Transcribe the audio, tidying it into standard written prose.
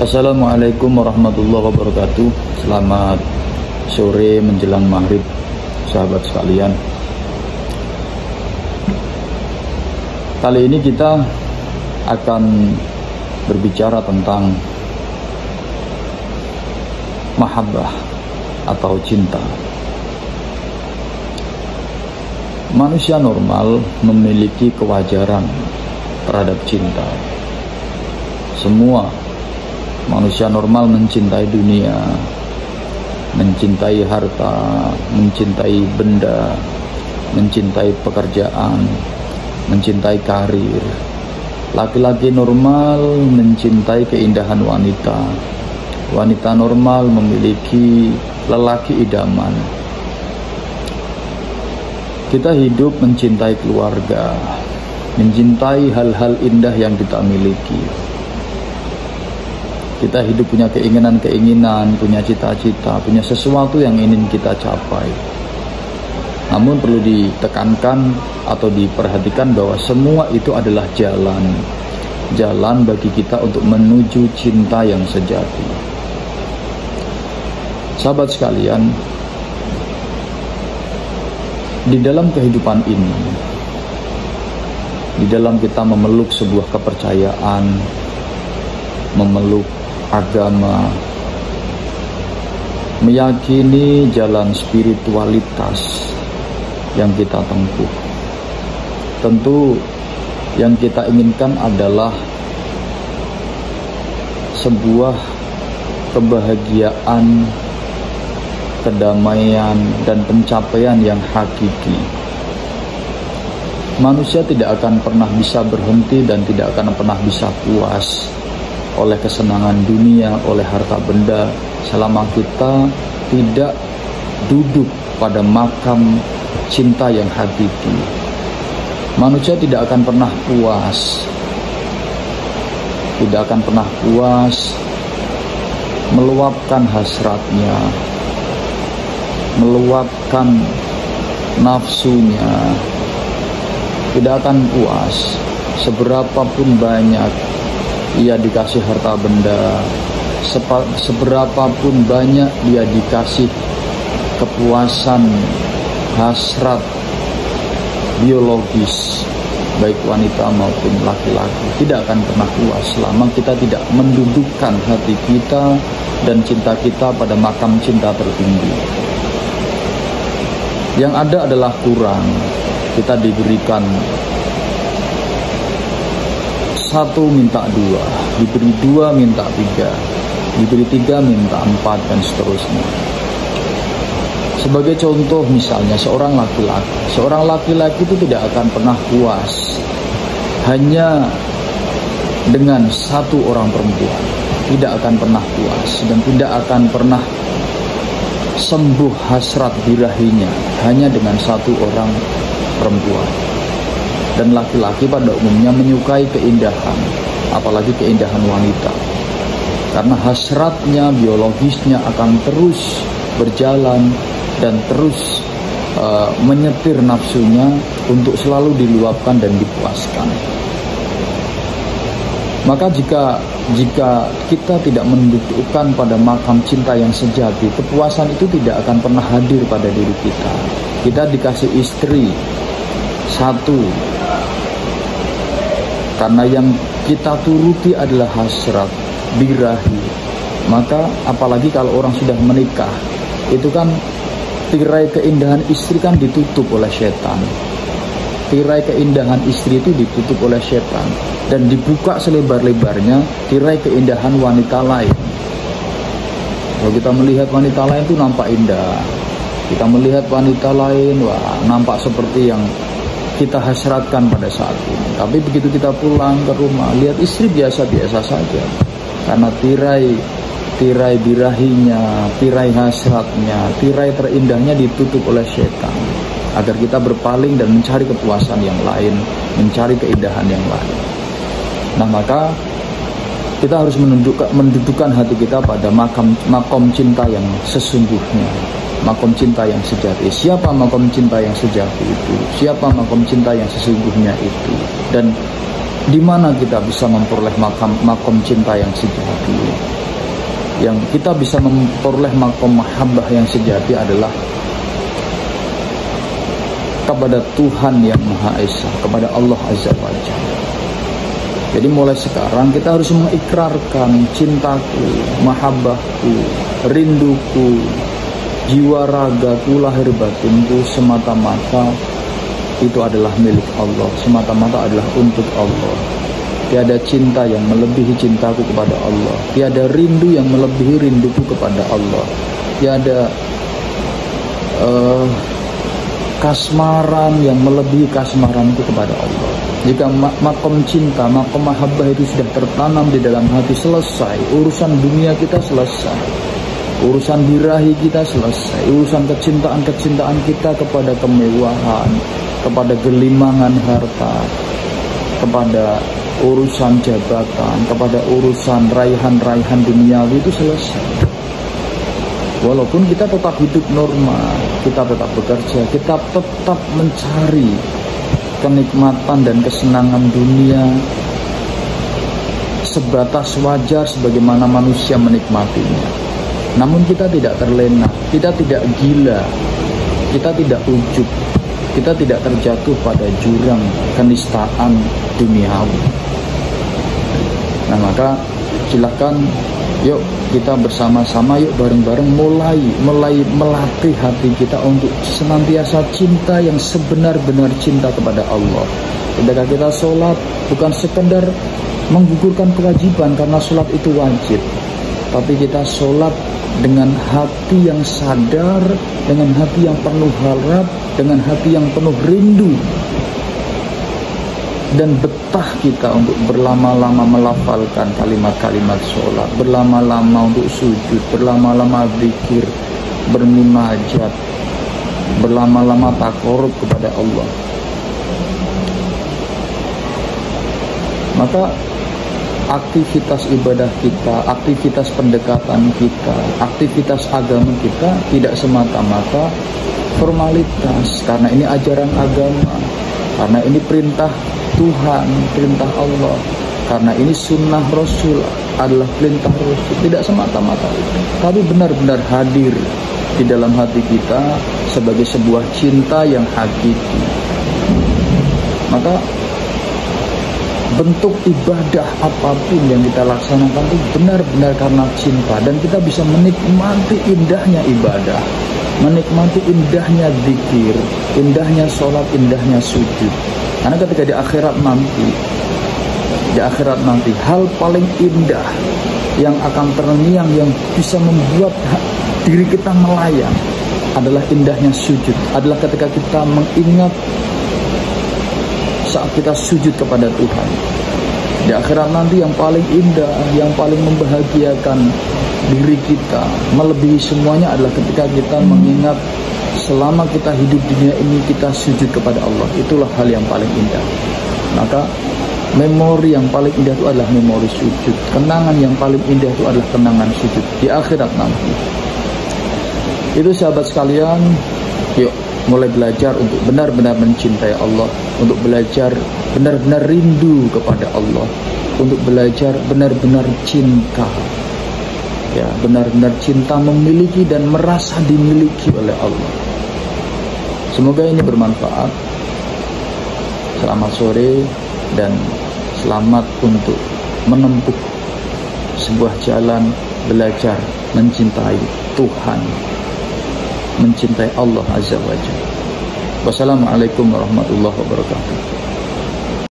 Assalamualaikum warahmatullahi wabarakatuh. Selamat sore menjelang maghrib, sahabat sekalian. Kali ini kita akan berbicara tentang mahabbah atau cinta. Manusia normal memiliki kewajaran terhadap cinta. Semua manusia normal mencintai dunia, mencintai harta, mencintai benda, mencintai pekerjaan, mencintai karir. Laki-laki normal mencintai keindahan wanita. Wanita normal memiliki lelaki idaman. Kita hidup mencintai keluarga, mencintai hal-hal indah yang kita miliki. Kita hidup punya keinginan-keinginan, punya cita-cita, punya sesuatu yang ingin kita capai. Namun perlu ditekankan atau diperhatikan bahwa semua itu adalah jalan bagi kita untuk menuju cinta yang sejati. Sahabat sekalian, di dalam kehidupan ini, di dalam kita memeluk sebuah kepercayaan, memeluk agama, meyakini jalan spiritualitas yang kita tempuh, tentu yang kita inginkan adalah sebuah kebahagiaan, kedamaian, dan pencapaian yang hakiki. Manusia tidak akan pernah bisa berhenti dan tidak akan pernah bisa puas oleh kesenangan dunia, oleh harta benda, selama kita tidak duduk pada makam cinta yang hakiki. Manusia tidak akan pernah puas, tidak akan pernah puas meluapkan hasratnya, meluapkan nafsunya, tidak akan puas seberapapun banyak ia dikasih harta benda, seberapapun banyak dia dikasih kepuasan hasrat biologis, baik wanita maupun laki-laki, tidak akan pernah puas selama kita tidak mendudukkan hati kita dan cinta kita pada makam cinta tertinggi. Yang ada adalah kurang. Kita diberikan satu minta dua, diberi dua minta tiga, diberi tiga minta empat, dan seterusnya. Sebagai contoh misalnya seorang laki-laki itu tidak akan pernah puas hanya dengan satu orang perempuan, tidak akan pernah puas dan tidak akan pernah sembuh hasrat birahinya hanya dengan satu orang perempuan. Dan laki-laki pada umumnya menyukai keindahan, apalagi keindahan wanita, karena hasratnya biologisnya akan terus berjalan dan terus menyetir nafsunya untuk selalu diluapkan dan dipuaskan. Maka jika kita tidak mendudukkan pada makam cinta yang sejati, kepuasan itu tidak akan pernah hadir pada diri kita. Kita dikasih istri satu, karena yang kita turuti adalah hasrat birahi. Maka apalagi kalau orang sudah menikah, itu kan tirai keindahan istri kan ditutup oleh setan. Tirai keindahan istri itu ditutup oleh setan dan dibuka selebar-lebarnya tirai keindahan wanita lain. Kalau kita melihat wanita lain itu nampak indah, kita melihat wanita lain, wah, nampak seperti yang kita hasratkan pada saat ini. Tapi begitu kita pulang ke rumah, lihat istri biasa-biasa saja, karena tirai birahinya, tirai hasratnya, tirai terindahnya ditutup oleh setan, agar kita berpaling dan mencari kepuasan yang lain, mencari keindahan yang lain. Nah, maka kita harus mendudukkan hati kita pada makom cinta yang sesungguhnya, makom cinta yang sejati. Siapa makom cinta yang sejati itu? Siapa makom cinta yang sesungguhnya itu? Dan Di mana kita bisa memperoleh makom cinta yang sejati? Yang kita bisa memperoleh makom mahabbah yang sejati adalah kepada Tuhan yang Maha Esa, kepada Allah Azza wa Jalla. Jadi mulai sekarang kita harus mengikrarkan cintaku, mahabbahku, rinduku, jiwa ragaku, lahir batinku semata-mata itu adalah milik Allah, semata-mata adalah untuk Allah. Tiada cinta yang melebihi cintaku kepada Allah, tiada rindu yang melebihi rinduku kepada Allah, tiada kasmaran yang melebihi kasmaranku kepada Allah. Jika makom cinta, makom mahabbah itu sudah tertanam di dalam hati, selesai urusan dunia kita, selesai urusan birahi kita, selesai urusan kecintaan kita kepada kemewahan, kepada gelimangan harta, kepada urusan jabatan, kepada urusan raihan-raihan duniawi itu selesai. Walaupun kita tetap hidup normal, kita tetap bekerja, kita tetap mencari kenikmatan dan kesenangan dunia sebatas wajar sebagaimana manusia menikmatinya. Namun kita tidak terlena, kita tidak gila, kita tidak ujub, kita tidak terjatuh pada jurang kenistaan duniawi. Nah, maka silahkan yuk kita bersama-sama, yuk bareng-bareng mulai melatih hati kita untuk senantiasa cinta yang sebenar-benar cinta kepada Allah. Ketika kita sholat, bukan sekedar menggugurkan kewajiban karena sholat itu wajib, tapi kita sholat dengan hati yang sadar, dengan hati yang penuh harap, dengan hati yang penuh rindu, dan betah kita untuk berlama-lama melafalkan kalimat-kalimat sholat, berlama-lama untuk sujud, berlama-lama zikir, bermunajat, berlama-lama takarub kepada Allah. Maka aktivitas ibadah kita, aktivitas pendekatan kita, aktivitas agama kita tidak semata-mata formalitas, karena ini ajaran agama, karena ini perintah Tuhan, perintah Allah, karena ini sunnah Rasul, adalah perintah Rasul. Tidak semata-mata itu, tapi benar-benar hadir di dalam hati kita sebagai sebuah cinta yang hakiki. Maka bentuk ibadah apapun yang kita laksanakan itu benar-benar karena cinta, dan kita bisa menikmati indahnya ibadah, menikmati indahnya zikir, indahnya sholat, indahnya sujud. Karena ketika di akhirat nanti hal paling indah yang akan terngiang, yang bisa membuat diri kita melayang adalah indahnya sujud, adalah ketika kita mengingat saat kita sujud kepada Tuhan. Di akhirat nanti yang paling indah, yang paling membahagiakan diri kita, melebihi semuanya adalah ketika kita mengingat selama kita hidup di dunia ini kita sujud kepada Allah. Itulah hal yang paling indah. Maka memori yang paling indah itu adalah memori sujud. Kenangan yang paling indah itu adalah kenangan sujud di akhirat nanti. Itu sahabat sekalian, yuk mulai belajar untuk benar-benar mencintai Allah, untuk belajar benar-benar rindu kepada Allah, untuk belajar benar-benar cinta, ya, benar-benar cinta memiliki dan merasa dimiliki oleh Allah. Semoga ini bermanfaat. Selamat sore dan selamat untuk menempuh sebuah jalan belajar mencintai Tuhan, mencintai Allah Azza wa Jalla. Wassalamualaikum warahmatullahi wabarakatuh.